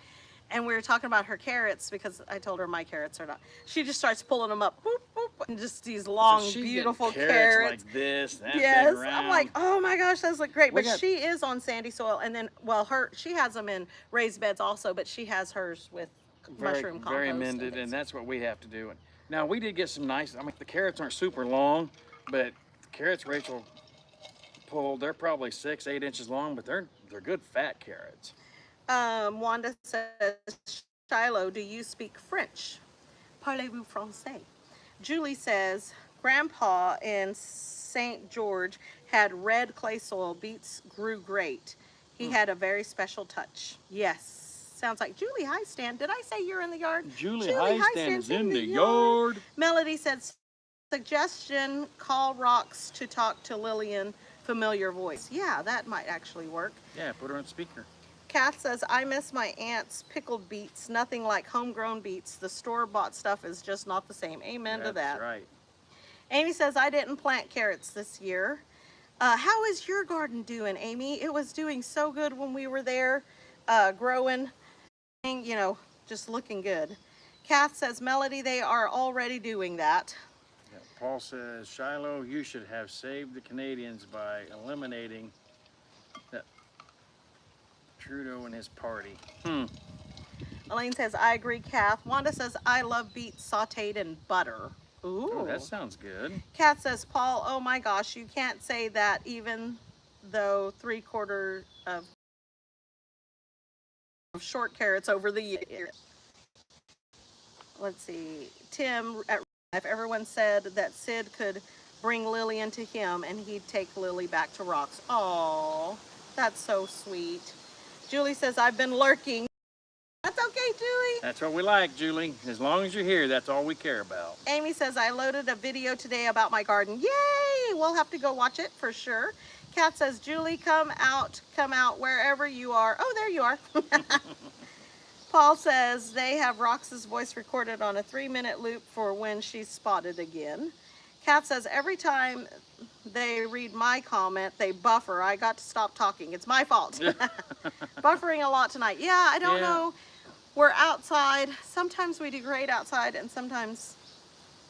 And we were talking about her carrots, because I told her my carrots are not. She just starts pulling them up, boop, boop, and just these long, So she's beautiful getting carrots. like this, that Yes, big around. I'm like, oh my gosh, those look great. We But got- she is on sandy soil, and then, well, she has them in raised beds also, but she has hers with mushroom compost. Very amended, and that's what we have to do. And now we did get some nice. I mean, the carrots aren't super long, but the carrots Rachel pulled, they're probably 6-8 inches long, but they're good fat carrots. Wanda says, Shiloh, do you speak French? Parlez-vous français? Julie says, Grandpa in St. George had red clay soil. Beets grew great. He had a very special touch. Yes. Sounds like Julie Highstand. Did I say you're in the yard? Julie Highstand is in the yard. Melody said, suggestion, call Rocks to talk to Lillian, familiar voice. Yeah, that might actually work. Yeah, put her on speaker. Kath says, I miss my aunt's pickled beets. Nothing like homegrown beets. The store-bought stuff is just not the same. Amen to that. That's right. Amy says, I didn't plant carrots this year. How is your garden doing, Amy? It was doing so good when we were there, growing, you know, just looking good. Kath says, Melody, they are already doing that. Yeah, Paul says, Shiloh, you should have saved the Canadians by eliminating that Trudeau and his party. Elaine says, I agree, Kath. Wanda says, I love beets sauteed in butter. Ooh. Oh, that sounds good. Kath says, Paul, oh my gosh, you can't say that even though 3/4 of short carrots over the year. Let's see. Tim, if everyone said that Sid could bring Lily into him and he'd take Lily back to rocks. Oh, that's so sweet. Julie says, I've been lurking. That's okay, Julie. That's what we like, Julie. As long as you're here, that's all we care about. Amy says, I loaded a video today about my garden. Yay! We'll have to go watch it for sure. Kat says, Julie, come out wherever you are. Oh, there you are. Paul says they have Rox's voice recorded on a 3-minute loop for when she's spotted again. Kat says, every time they read my comment, they buffer. I got to stop talking. It's my fault. Buffering a lot tonight. Yeah, I don't know. We're outside. Sometimes we do great outside and sometimes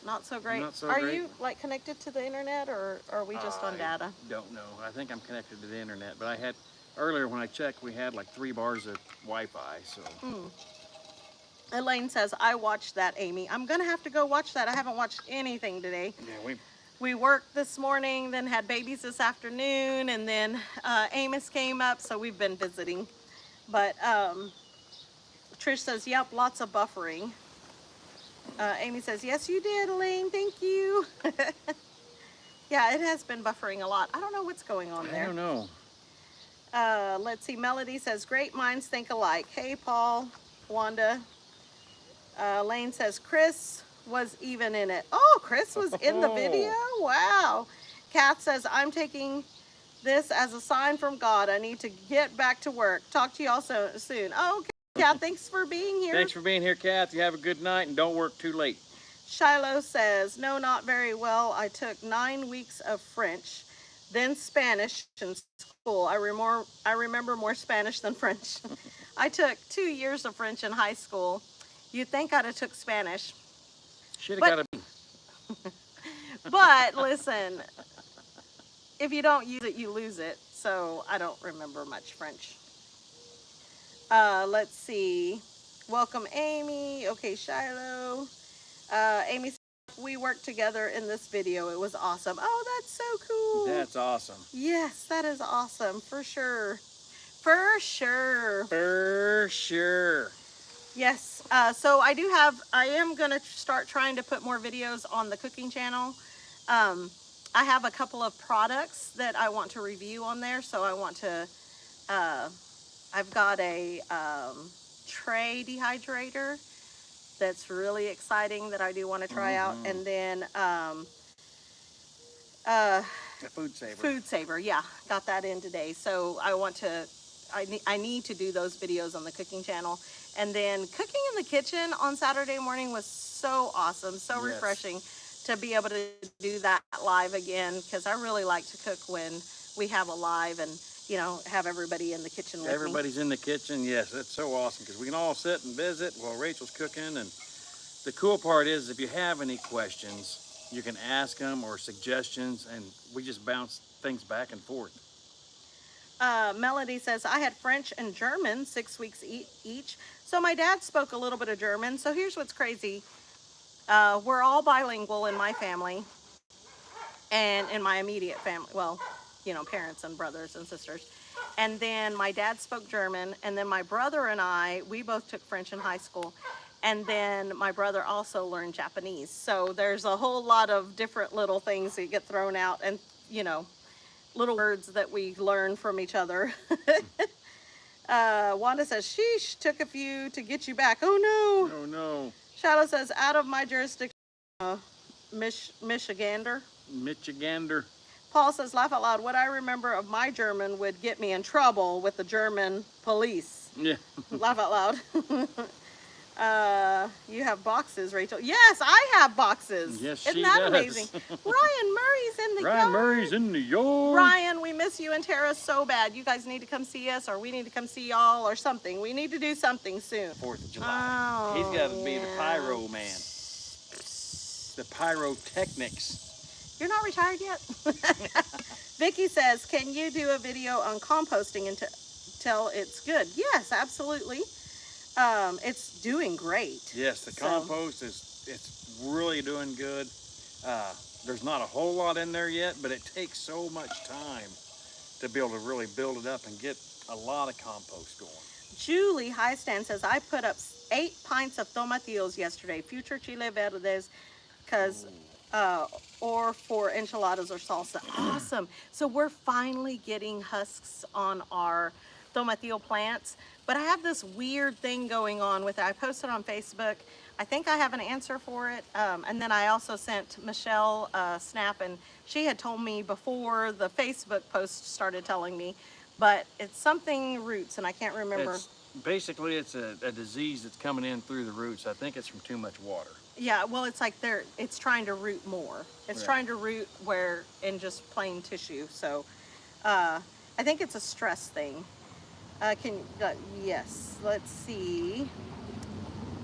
not so great. Not so are great. you like connected to the internet or are we just on data? Don't know. I think I'm connected to the internet, but I had earlier when I checked, we had like 3 bars of Wi-Fi. So. Elaine says, I watched that, Amy. I'm gonna have to go watch that. I haven't watched anything today. Yeah, We worked this morning, then had babies this afternoon, and then Amos came up, so we've been visiting. But Trish says, yep, lots of buffering. Amy says, yes, you did, Elaine. Thank you. Yeah, it has been buffering a lot. I don't know what's going on there. I don't know. Let's see. Melody says, great minds think alike. Hey, Paul, Wanda. Lane says, Chris was even in it. Oh, Chris was in the video? Wow. Kath says, I'm taking this as a sign from God. I need to get back to work. Talk to y'all soon. Oh, okay. Kath, thanks for being here. Thanks for being here, Kath. You have a good night and don't work too late. Shiloh says, no, not very well. I took 9 weeks of French, then Spanish in school. I remember more Spanish than French. I took 2 years of French in high school. You'd think I'd have took Spanish. Should have got a B. But listen, if you don't use it, you lose it. So I don't remember much French. Let's see. Welcome, Amy. Okay, Shiloh. Amy said, we worked together in this video. It was awesome. Oh, that's so cool. That's awesome. Yes, that is awesome. For sure. For sure. For sure. Yes. So I am going to start trying to put more videos on the cooking channel. I have a couple of products that I want to review on there. So I want to, I've got a tray dehydrator that's really exciting that I do want to try out. And then A food saver. Food saver, yeah, got that in today. So I want to, I need to do those videos on the cooking channel. And then cooking in the kitchen on Saturday morning was so awesome, so refreshing to be able to do that live again, because I really like to cook when we have a live and, you know, have everybody in the kitchen with me. Everybody's in the kitchen. Yes, that's so awesome because we can all sit and visit while Rachel's cooking. And the cool part is if you have any questions, you can ask them or suggestions, and we just bounce things back and forth. Melody says, I had French and German 6 weeks each. So my dad spoke a little bit of German. So here's what's crazy. We're all bilingual in my family and in my immediate family. Well, you know, parents and brothers and sisters. And then my dad spoke German. And then my brother and I, we both took French in high school. And then my brother also learned Japanese. So there's a whole lot of different little things that get thrown out and, you know, little words that we learn from each other. Wanda says, sheesh, took a few to get you back. Oh no. Oh no. Shadow says, out of my jurisdiction, Michigander. Michigander. Paul says, laugh out loud. What I remember of my German would get me in trouble with the German police. Yeah. Laugh out loud. You have boxes, Rachel. Yes, I have boxes. Yes, Isn't she that does. amazing? Ryan Murray's in the yard. Ryan Murray's in New York. Ryan, we miss you and Tara so bad. You guys need to come see us, or we need to come see y'all, or something. We need to do something soon. 4th of July. Oh, He's got to be the yeah. pyro man. The pyrotechnics. You're not retired yet? Vicky says, can you do a video on composting until it's good? Yes, absolutely. It's doing great. Yes, the So- compost it's really doing good. There's not a whole lot in there yet, but it takes so much time to be able to really build it up and get a lot of compost going. Julie Highstand says, I put up 8 pints of tomatillos yesterday, future chile verdes, because, or for enchiladas or salsa. Awesome. So we're finally getting husks on our tomatillo plants. But I have this weird thing going on with it. I posted on Facebook. I think I have an answer for it. And then I also sent Michelle a snap, and she had told me before the Facebook post started telling me. But it's something roots, and I can't remember. Basically, it's a disease that's coming in through the roots. I think it's from too much water. Yeah, well, it's like it's trying to root more. It's Right. trying to root where in just plain tissue. So I think it's a stress thing. Yes, let's see.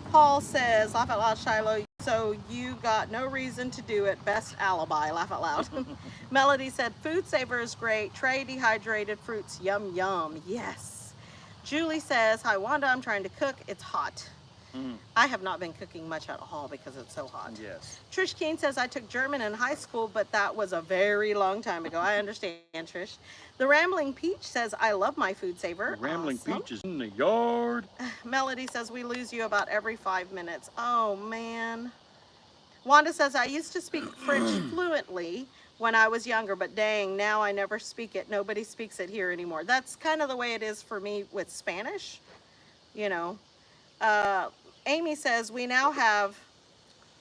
Paul says, laugh out loud, Shiloh. So you got no reason to do it. Best alibi, laugh out loud. Melody said, food saver is great. Tray dehydrated fruits, yum, yum. Yes. Julie says, hi, Wanda, I'm trying to cook. It's hot. I have not been cooking much at all because it's so hot. Yes. Trish Keene says, I took German in high school, but that was a very long time ago. I understand, Trish. The Rambling Peach says, I love my food saver. Rambling Awesome. Peach is in the yard. Melody says, we lose you about every 5 minutes. Oh, man. Wanda says, I used to speak French fluently when I was younger, but dang, now I never speak it. Nobody speaks it here anymore. That's kind of the way it is for me with Spanish, you know. Amy says, we now have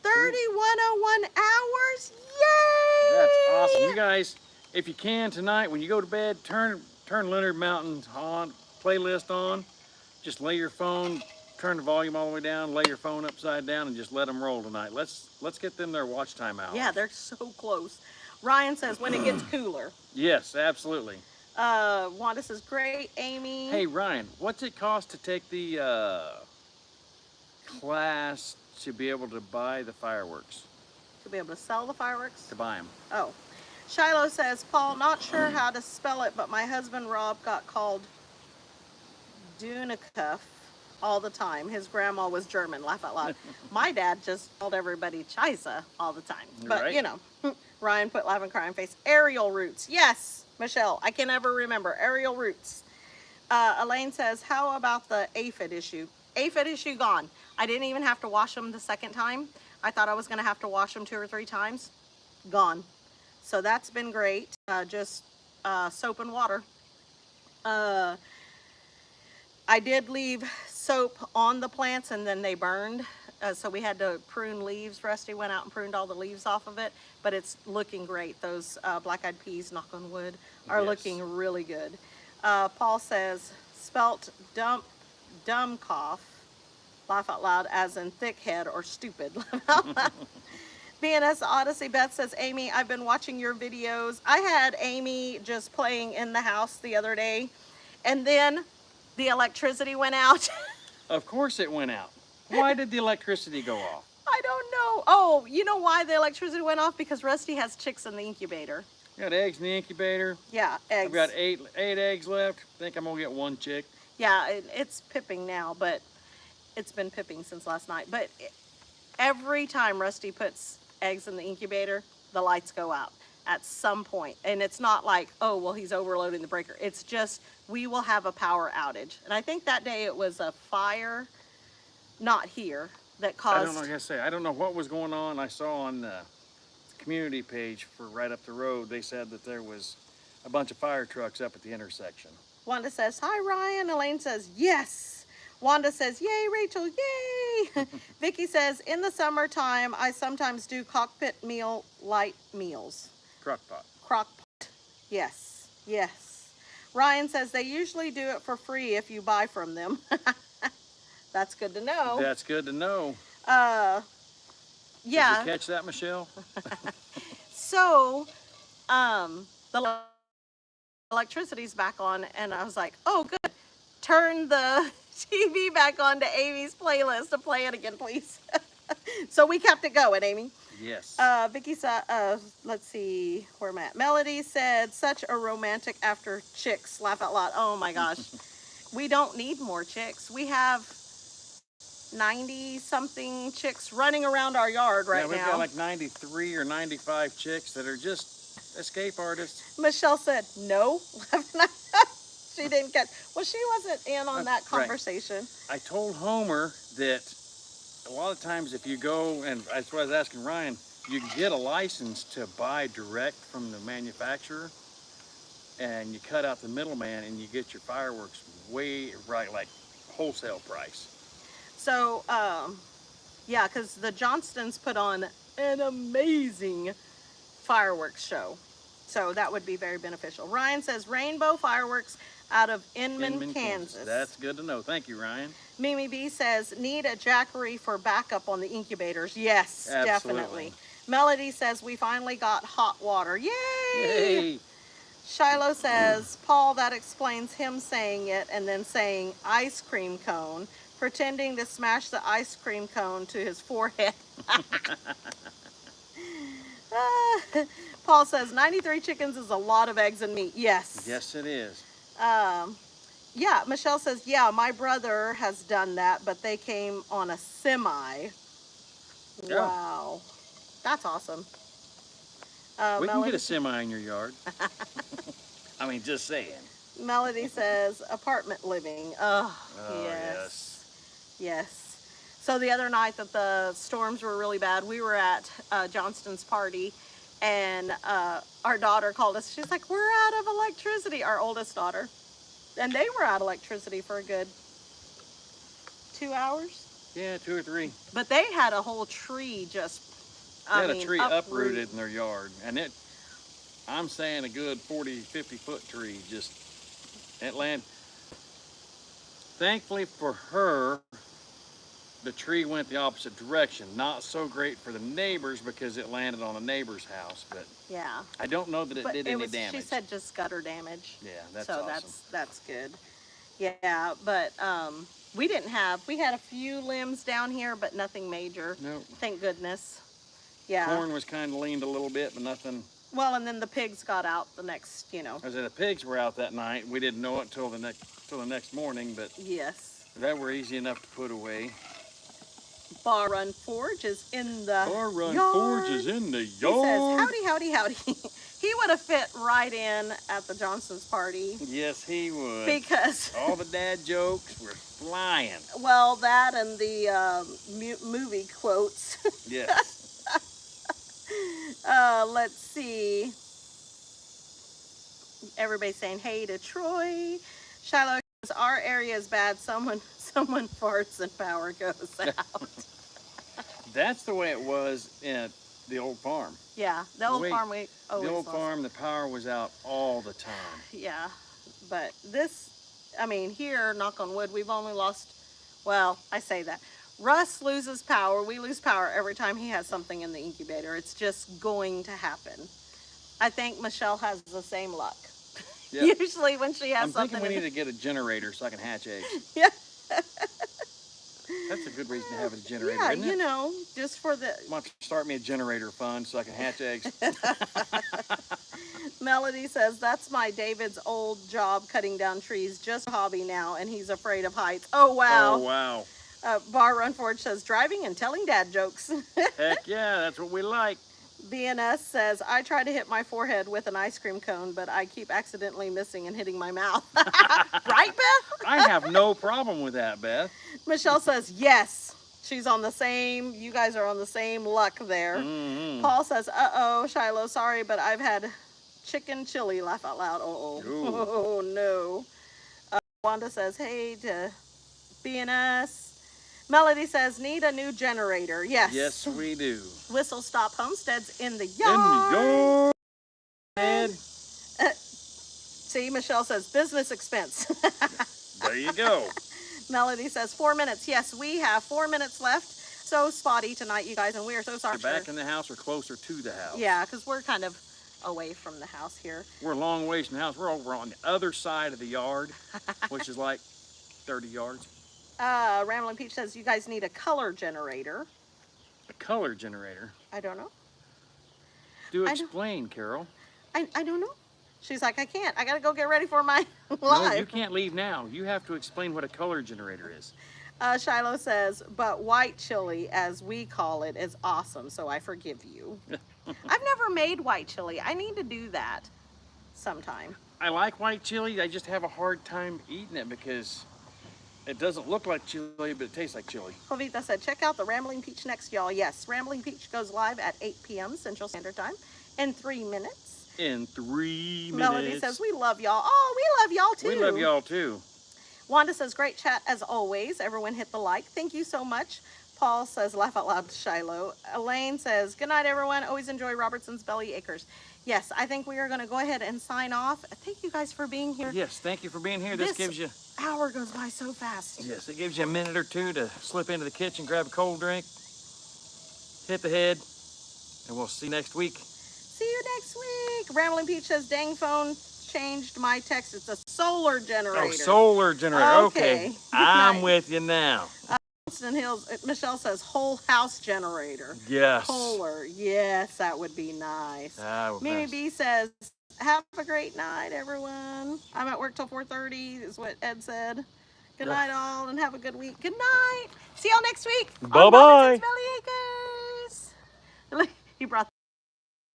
3101 hours. Yay! That's awesome. You guys, if you can tonight, when you go to bed, turn Leonard Mountain's on playlist on. Just lay your phone, turn the volume all the way down, lay your phone upside down, and just let them roll tonight. Let's get them their watch time out. Yeah, they're so close. Ryan says, when it gets cooler. Yes, absolutely. Wanda says, great, Amy. Hey Ryan, what's it cost to take the class to be able to buy the fireworks? To be able to sell the fireworks? To buy them. Oh. Shiloh says, Paul, not sure how to spell it, but my husband Rob got called Dunikuff all the time. His grandma was German, laugh out loud. My dad just called everybody Chisa all the time. But, Right. you know, Ryan put laugh and crying face. Aerial roots. Yes, Michelle, I can never remember. Aerial roots. Elaine says, how about the aphid issue? Aphid issue gone. I didn't even have to wash them the second time. I thought I was going to have to wash them 2 or 3 times. Gone. So that's been great. Just soap and water. I did leave soap on the plants and then they burned. So we had to prune leaves. Rusty went out and pruned all the leaves off of it. But it's looking great. Those black-eyed peas, knock on wood, are Yes. looking really good. Paul says, spelt dumb cough, laugh out loud, as in thick head or stupid. Laugh out loud. BNS Odyssey Beth says, Amy, I've been watching your videos. I had Amy just playing in the house the other day, and then the electricity went out. Of course it went out. Why did the electricity go off? I don't know. Oh, you know why the electricity went off? Because Rusty has chicks in the incubator. You got eggs in the incubator. Yeah, eggs. I've got eight eggs left. Think I'm gonna get 1 chick. Yeah, it's pipping now, but it's been pipping since last night. But every time Rusty puts eggs in the incubator, the lights go out at some point. And it's not like, oh, well, he's overloading the breaker. It's just, we will have a power outage. And I think that day it was a fire, not here, that caused... I don't know, like I say, I don't know what was going on. I saw on the community page for right up the road, they said that there was a bunch of fire trucks up at the intersection. Wanda says, hi, Ryan. Elaine says, yes. Wanda says, yay, Rachel, yay. Vicky says, in the summertime, I sometimes do cockpit meal light meals. Crockpot. Crockpot. Yes, yes. Ryan says, they usually do it for free if you buy from them. That's good to know. That's good to know. Yeah. Did you catch that, Michelle? So, the electricity's back on, and I was like, oh, good. Turn the TV back on to Amy's playlist to play it again, please. So we kept it going, Amy. Yes. Vicky said, let's see where I'm at. Melody said, such a romantic after chicks. Laugh out loud. Oh my gosh. We don't need more chicks. We have 90 something chicks running around our yard right Yeah, we've now. got like 93 or 95 chicks that are just escape artists. Michelle said, no. She didn't get, well, she wasn't in on that Right. conversation. I told Homer that a lot of times if you go, and that's what I was asking Ryan, you can get a license to buy direct from the manufacturer, and you cut out the middleman and you get your fireworks way right, like wholesale price. So, yeah, because the Johnstons put on an amazing fireworks show. So that would be very beneficial. Ryan says rainbow fireworks out of Inman, Kansas. That's good to know. Thank you, Ryan. Mimi B says, need a jackery for backup on the incubators. Yes, Absolutely. definitely. Melody says, we finally got hot water. Yay! Yay! Shiloh says, Paul, that explains him saying it and then saying ice cream cone, pretending to smash the ice cream cone to his forehead. Paul says, 93 chickens is a lot of eggs and meat. Yes. Yes, it is. Yeah, Michelle says, yeah, my brother has done that, but they came on a semi. Yeah. Wow. That's awesome. We can Melody, get a semi in your yard. I mean, just saying. Melody says, apartment living. Oh, Oh, yes. Yes. So the other night that the storms were really bad, we were at Johnston's party, and our daughter called us. She's like, we're out of electricity, our oldest daughter. And they were out of electricity for a good 2 hours. Yeah, 2 or 3. But they had a whole tree just, They had a tree uprooted in their yard, and I'm saying a good 40, 50-foot tree just, it landed. Thankfully for her, the tree went the opposite direction. Not so great for the neighbors because it landed on a neighbor's house, but Yeah. I don't know that it But did it any was, damage. she said just gutter damage. Yeah, that's so awesome. that's good. Yeah, but we had a few limbs down here, but nothing major. Nope. Thank goodness. Yeah. Corn was kind of leaned a little bit, but nothing. Well, and then the pigs got out the next, I said the pigs were out that night. We didn't know it till the next morning, but Yes. that were easy enough to put away. Bar Run Forge is in the Bar Run yard. Forge is in the He says, yard. howdy, howdy, howdy. He would have fit right in at the Johnson's party Yes, he would. because, All the dad jokes were flying. well, that and the movie quotes. Yes. Let's see. Everybody's saying hey to Troy. Shiloh says, our area is bad. Someone farts and power goes out. That's the way it was in the old farm. Yeah, the old Wait, farm we always The old lost. farm, the power was out all the time. Yeah, but this, I mean, here, knock on wood, we've only lost, well, I say that. Russ loses power. We lose power every time he has something in the incubator. It's just going to happen. I think Michelle has the same luck. Yeah. Usually when she has I'm something thinking we in need to get a generator so I can hatch eggs. Yeah. That's a good reason to have a generator, Yeah, isn't it? you know, just for the, Why don't you start me a generator fund so I can hatch eggs? Melody says, that's my David's old job cutting down trees, just a hobby now, and he's afraid of heights. Oh, wow. Oh, wow. Bar Run Forge says, driving and telling dad jokes. Heck yeah, that's what we like. BNS says, I try to hit my forehead with an ice cream cone, but I keep accidentally missing and hitting my mouth. Right, Beth? I have no problem with that, Beth. Michelle says, yes. She's on the same, you guys are on the same luck there. Mm-hmm. Paul says, uh-oh, Shiloh, sorry, but I've had chicken chili, laugh out loud. Uh-oh. Ooh. Oh, no. Wanda says, hey to BNS. Melody says, need a new generator. Yes. Yes, we do. Whistle Stop Homestead's in the In yard. the yard. Ed. See, Michelle says, business expense. There you go. Melody says, 4 minutes. Yes, we have 4 minutes left. So spotty tonight, you guys, and we are so sorry. You're back in the house or closer to the house. Yeah, because we're kind of away from the house here. We're a long ways from the house. We're over on the other side of the yard, which is like 30 yards. Ramblin' Peach says, you guys need a color generator. A color generator. I don't know. Do I explain, Carol. I don't know. She's like, I can't. I got to go get ready for my No, live. you can't leave now. You have to explain what a color generator is. Shiloh says, but white chili, as we call it, is awesome, so I forgive you. I've never made white chili. I need to do that sometime. I like white chili. I just have a hard time eating it because it doesn't look like chili, but it tastes like chili. Jovita said, check out the Rambling Peach next, y'all. Yes, Rambling Peach goes live at 8 p.m. Central Standard Time in 3 minutes. In 3 minutes. Melody says, we love y'all. Oh, we love y'all too. We love y'all too. Wanda says, great chat as always. Everyone hit the like. Thank you so much. Paul says, laugh out loud to Shiloh. Elaine says, good night, everyone. Always enjoy Robertson's Belly Acres. Yes, I think we are going to go ahead and sign off. Thank you guys for being here. Yes, thank you for being here. This gives you... hour goes by so fast. Yes, it gives you a minute or two to slip into the kitchen, grab a cold drink, hit the head, and we'll see you next week. See you next week. Rambling Peach says, dang phone changed my text. It's a solar generator. Oh, solar generator. Okay. Good I'm night. with you now. Winston Hills, Michelle says, whole house generator. Yes. Solar. Yes, that would be nice. Mimi Nice. B says, have a great night, everyone. I'm at work till 4:30, is what Ed said. Good night, all, and have a good week. Good night. See y'all next week. Bye-bye. Belly Acres. He brought